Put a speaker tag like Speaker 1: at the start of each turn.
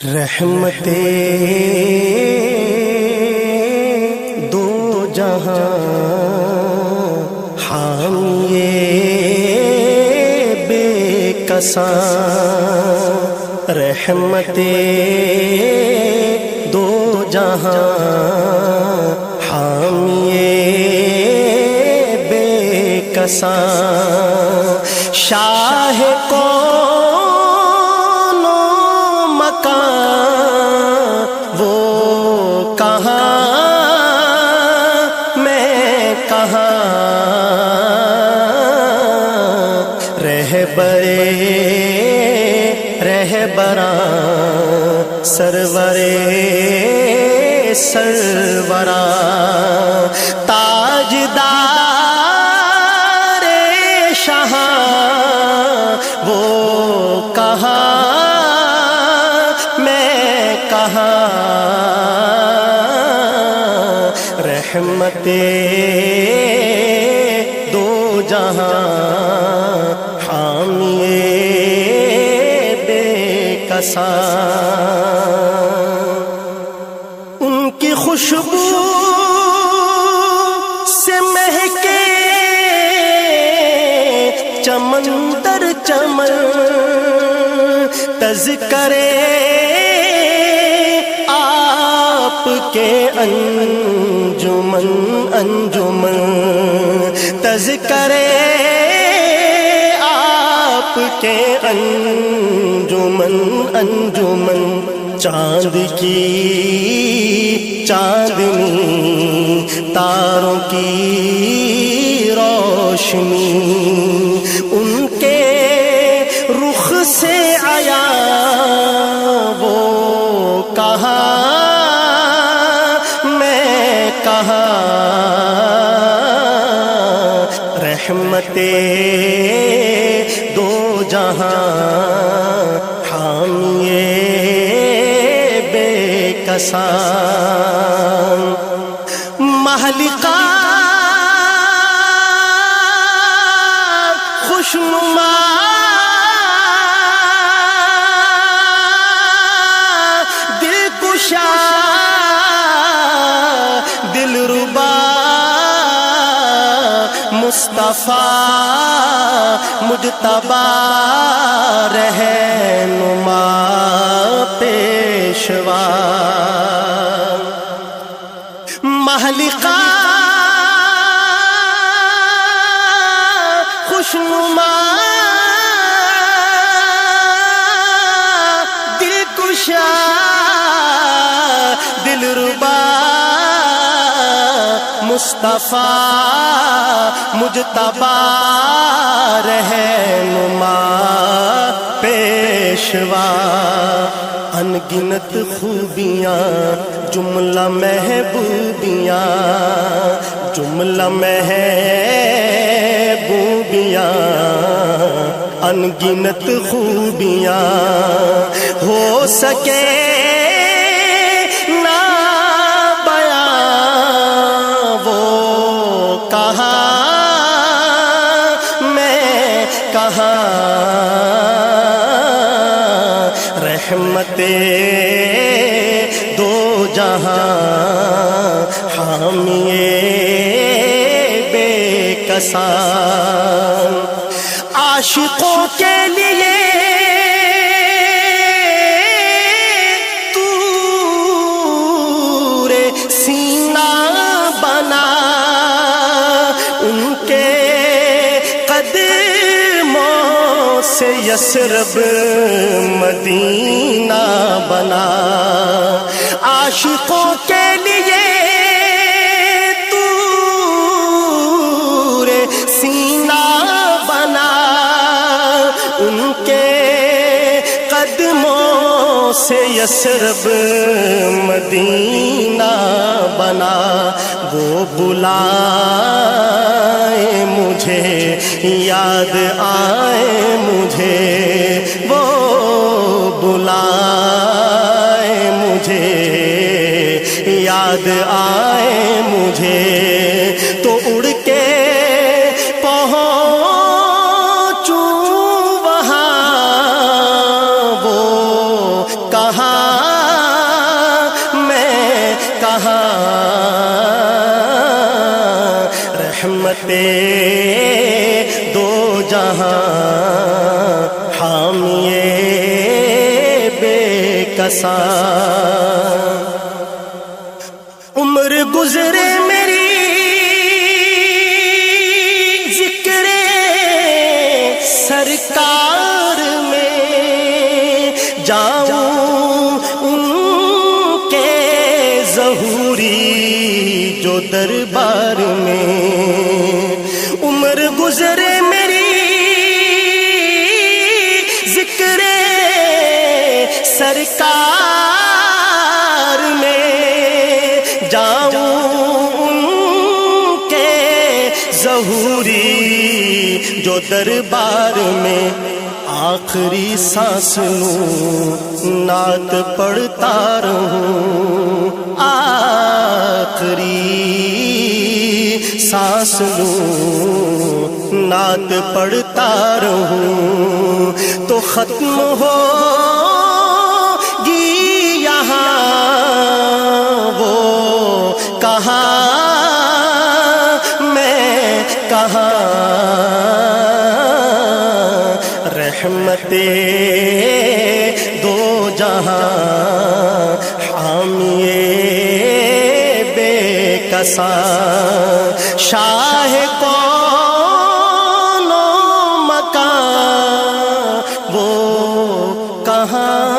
Speaker 1: رحمت دو جہاں حامی بے کساں، رحمت دو جہاں حامی بے کساں، شاہ کون و مکان وہ کہاں میں کہاں، رہبراں سرورے سروراں، تاجدار شہاں وہ کہاں میں کہاں، رحمت دو جہاں حامی بے کساں، ان کی خوشبو سے مہکے چمن در چمن، تذکرے آپ کے انجمن انجمن، تذکرے آپ کے انجمن انجمن، چاند کی چاندنی تاروں کی روشنی، ان کے رخ سے آیا وہ کہاں میں کہاں، رحمت دو جہاں حامی بے کساں، مہلکہ خوشنما دلکشا دلربا مصطفیٰ مجتبی رہنما پیشوا، مہلکہ خوشنما دلکشا دلربا مصطفیٰ مجتبی رہنما پیشوا، ان گنت خوبیاں جملہ محبوبیاں، جملہ محبوبیاں، ان گنت خوبیاں، ہو سکے نہ بیان وہ کہاں میں کہاں، رحمت دو جہاں حامی بے کساں، عاشقوں کے لیے طور سینہ بنا، ان کے قدموں سے یثرب مدینہ بنا، عاشقوں کے لیے طور سینہ بنا، ان کے قدموں سے یثرب مدینہ بنا، وہ بلائے مجھے یاد آئے مجھے، وہ بلائے مجھے یاد آئے مجھے، تو اڑ کے پہنچوں وہاں وہ کہاں رحمت دو جہاں حامی بے کساں، عمر گزرے میری ذکر سرکار میں، جاؤں ان کے ظہوری جو دربار میں، عمر گزرے میری ذکر سرکار میں، جاؤں ان کے ظہوری جو دربار میں، آخری سانس لوں نعت پڑھتا رہوں، آخری سانس لوں نعت پڑھتا رہوں، تو ختم ہوگی یہاں وہ کہاں میں کہاں، رحمت دو جہاں حامی بے کساں، شاہ کون و مکان وہ کہاں